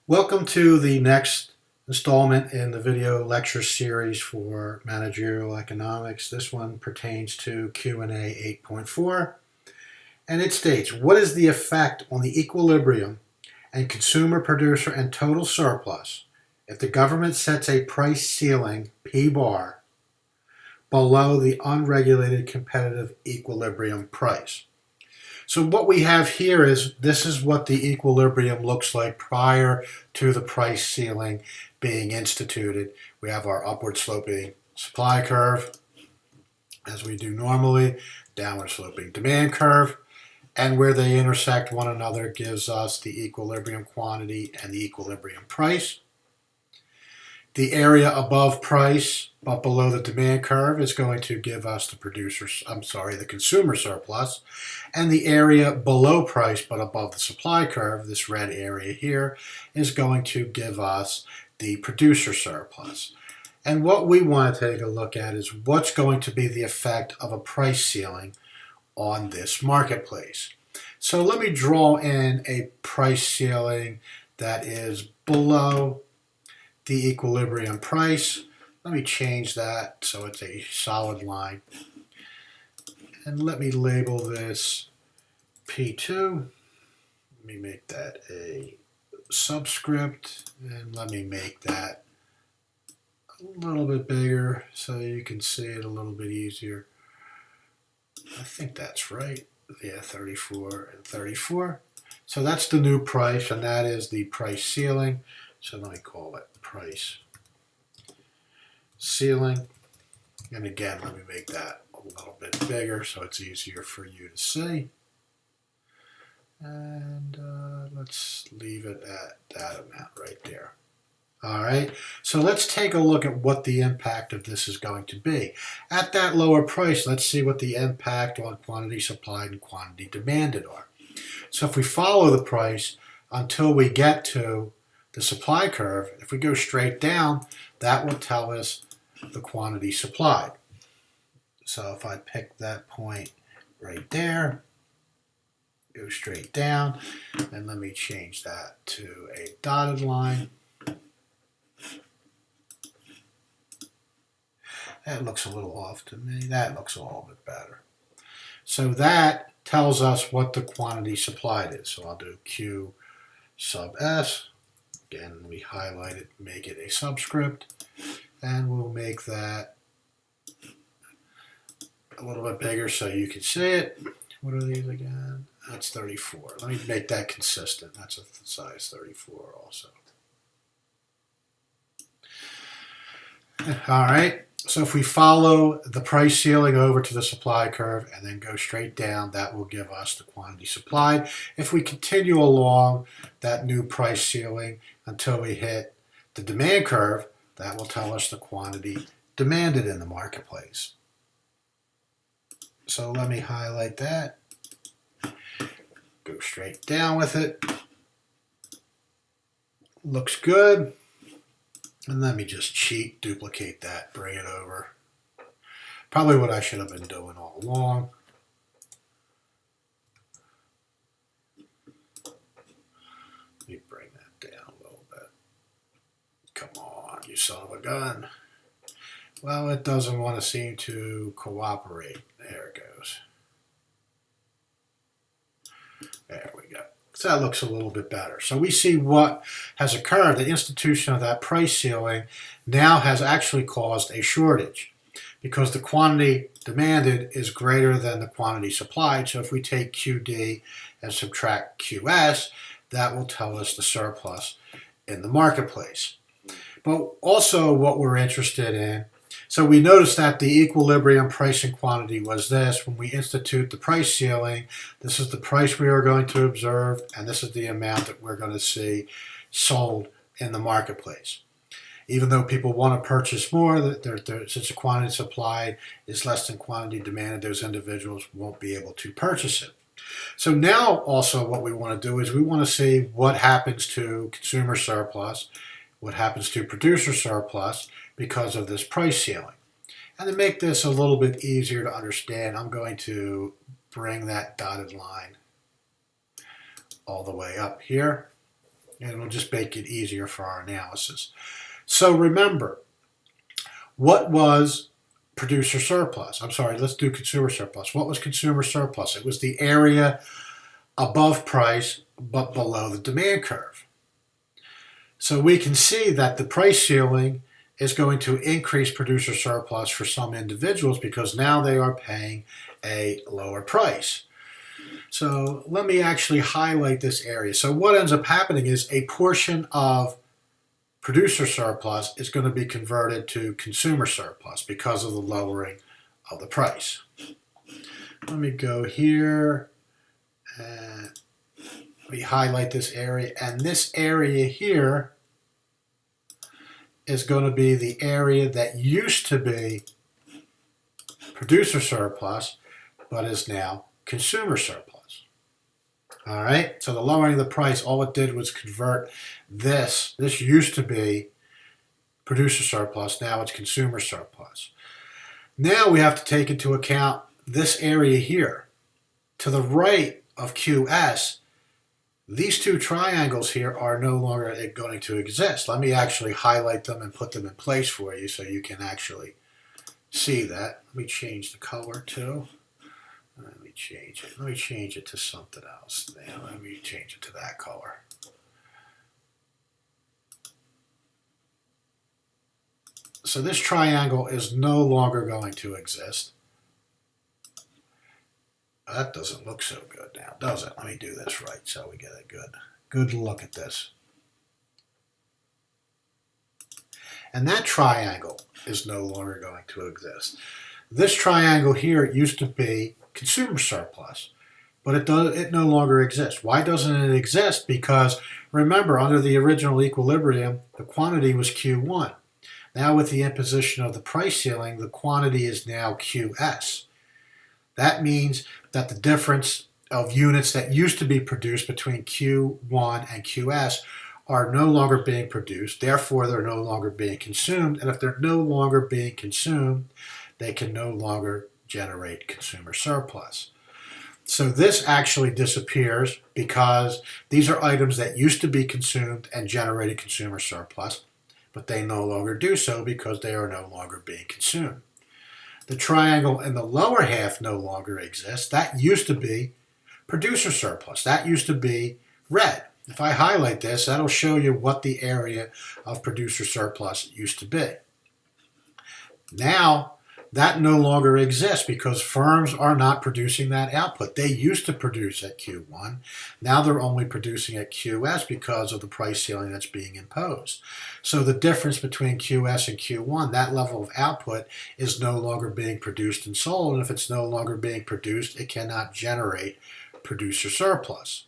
Welcome to the next installment in the video lecture series for managerial economics. This one pertains to Q&A 8.4, and it states, what is the effect on the equilibrium and consumer, producer, and total surplus if the government sets a price ceiling, P bar, below the unregulated competitive equilibrium price? So what we have here is this is what the equilibrium looks like prior to the price ceiling being instituted. We have our upward sloping supply curve, as we do normally, downward sloping demand curve, and where they intersect one another gives us the equilibrium quantity and the equilibrium price. The area above price but below the demand curve is going to give us the consumer surplus, and the area below price but above the supply curve, this red area here, is going to give us the producer surplus. And what we want to take a look at is what's going to be the effect of a price ceiling on this marketplace. So let me draw in a price ceiling that is below the equilibrium price. Let me change that so it's a solid line. And let me label this P2. Let me make that a subscript, and let me make that a little bit bigger so you can see it a little bit easier. I think that's right. Yeah, 34 and 34. So that's the new price, and that is the price ceiling. So let me call it price ceiling. And again, let me make that a little bit bigger so it's easier for you to see. And let's leave it at that amount right there. All right, so let's take a look at what the impact of this is going to be. At that lower price, let's see what the impact on quantity supplied and quantity demanded are. So if we follow the price until we get to the supply curve, if we go straight down, that will tell us the quantity supplied. So if I pick that point right there, go straight down, and let me change that to a dotted line. That looks a little off to me. That looks a little bit better. So that tells us what the quantity supplied is. So I'll do Q sub S. Again, we highlight it, make it a subscript, and we'll make that a little bit bigger so you can see it. What are these again? That's 34. Let me make that consistent. That's a size 34 also. All right. So if we follow the price ceiling over to the supply curve and then go straight down, that will give us the quantity supplied. If we continue along that new price ceiling until we hit the demand curve, that will tell us the quantity demanded in the marketplace. So let me highlight that. Go straight down with it. Looks good. And let me just cheat, duplicate that, bring it over. Probably what I should have been doing all along. Let me bring that down a little bit. Come on, you son of a gun. Well, it doesn't want to seem to cooperate. There it goes. There we go. So that looks a little bit better. So we see what has occurred. The institution of that price ceiling now has actually caused a shortage because the quantity demanded is greater than the quantity supplied. So if we take QD and subtract QS, that will tell us the surplus in the marketplace. But also what we're interested in, so we noticed that the equilibrium price and quantity was this. When we institute the price ceiling, this is the price we are going to observe, and this is the amount that we're going to see sold in the marketplace. Even though people want to purchase more, since the quantity supplied is less than quantity demanded, those individuals won't be able to purchase it. So now also what we want to do is we want to see what happens to consumer surplus, what happens to producer surplus because of this price ceiling. And to make this a little bit easier to understand, I'm going to bring that dotted line all the way up here. and it'll just make it easier for our analysis. So remember, what was producer surplus? I'm sorry, let's do consumer surplus. What was consumer surplus? It was the area above price but below the demand curve. So we can see that the price ceiling is going to increase producer surplus for some individuals because now they are paying a lower price. So let me actually highlight this area. So what ends up happening is a portion of producer surplus is going to be converted to consumer surplus because of the lowering of the price. Let me go here and we highlight this area, and this area here is going to be the area that used to be producer surplus but is now consumer surplus. All right, so the lowering of the price, all it did was convert this. This used to be producer surplus, now it's consumer surplus. Now we have to take into account this area here. To the right of QS, these two triangles here are no longer going to exist. Let me actually highlight them and put them in place for you so you can actually see that. Let me change the color too. Let me change it. Let me change it to something else. Now, let me change it to that color. So this triangle is no longer going to exist. That doesn't look so good now, does it? Let me do this right so we get a good look at this. And that triangle is no longer going to exist. This triangle here used to be consumer surplus, but it no longer exists. Why doesn't it exist? Because remember, under the original equilibrium, the quantity was Q1. Now with the imposition of the price ceiling, the quantity is now QS. That means that the difference of units that used to be produced between Q1 and QS are no longer being produced. Therefore, they're no longer being consumed. And if they're no longer being consumed, they can no longer generate consumer surplus. So this actually disappears because these are items that used to be consumed and generated consumer surplus, but they no longer do so because they are no longer being consumed. The triangle in the lower half no longer exists. That used to be producer surplus. That used to be red. If I highlight this, that'll show you what the area of producer surplus used to be. Now, that no longer exists because firms are not producing that output. They used to produce at Q1. Now they're only producing at QS because of the price ceiling that's being imposed. So the difference between QS and Q1, that level of output, is no longer being produced and sold. And if it's no longer being produced, it cannot generate producer surplus.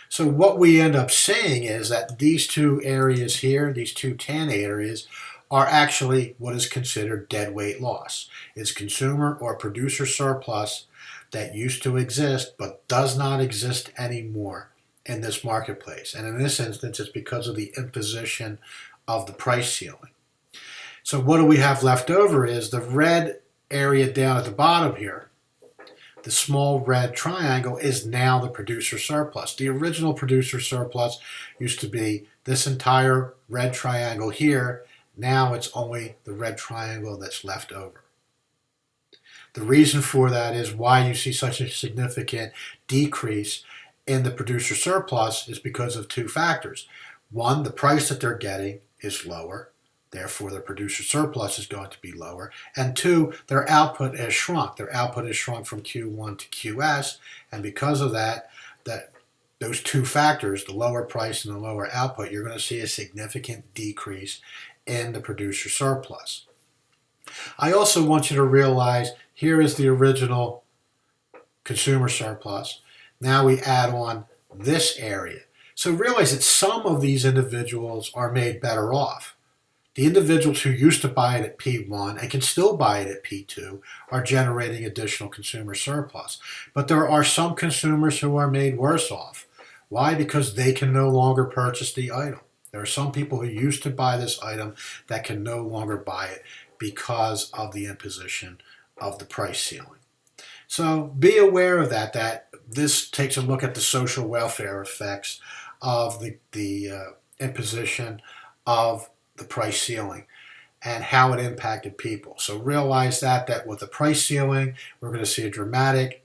So what we end up seeing is that these two areas here, these two tan areas, are actually what is considered deadweight loss. It's consumer or producer surplus that used to exist but does not exist anymore in this marketplace. And in this instance, it's because of the imposition of the price ceiling. So what do we have left over is the red area down at the bottom here. The small red triangle is now the producer surplus. The original producer surplus used to be this entire red triangle here. Now it's only the red triangle that's left over. The reason for that is why you see such a significant decrease in the producer surplus is because of two factors. One, the price that they're getting is lower, therefore their producer surplus is going to be lower. And two, their output has shrunk. Their output has shrunk from Q1 to QS, and because of that, those two factors, the lower price and the lower output, you're going to see a significant decrease in the producer surplus. I also want you to realize here is the original consumer surplus. Now we add on this area. So realize that some of these individuals are made better off. The individuals who used to buy it at P1 and can still buy it at P2 are generating additional consumer surplus. But there are some consumers who are made worse off. Why? Because they can no longer purchase the item. There are some people who used to buy this item that can no longer buy it because of the imposition of the price ceiling. So be aware of that this takes a look at the social welfare effects of the imposition of the price ceiling and how it impacted people. So realize that with the price ceiling, we're going to see a dramatic,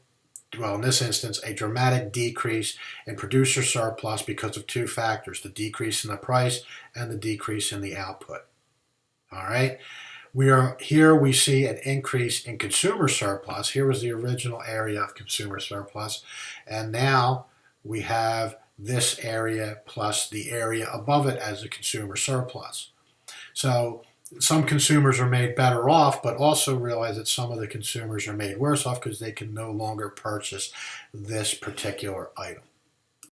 well, in this instance, a dramatic decrease in producer surplus because of two factors: the decrease in the price and the decrease in the output. All right. We see an increase in consumer surplus. Here was the original area of consumer surplus, and now we have this area plus the area above it as a consumer surplus. So some consumers are made better off, but also realize that some of the consumers are made worse off because they can no longer purchase this particular item.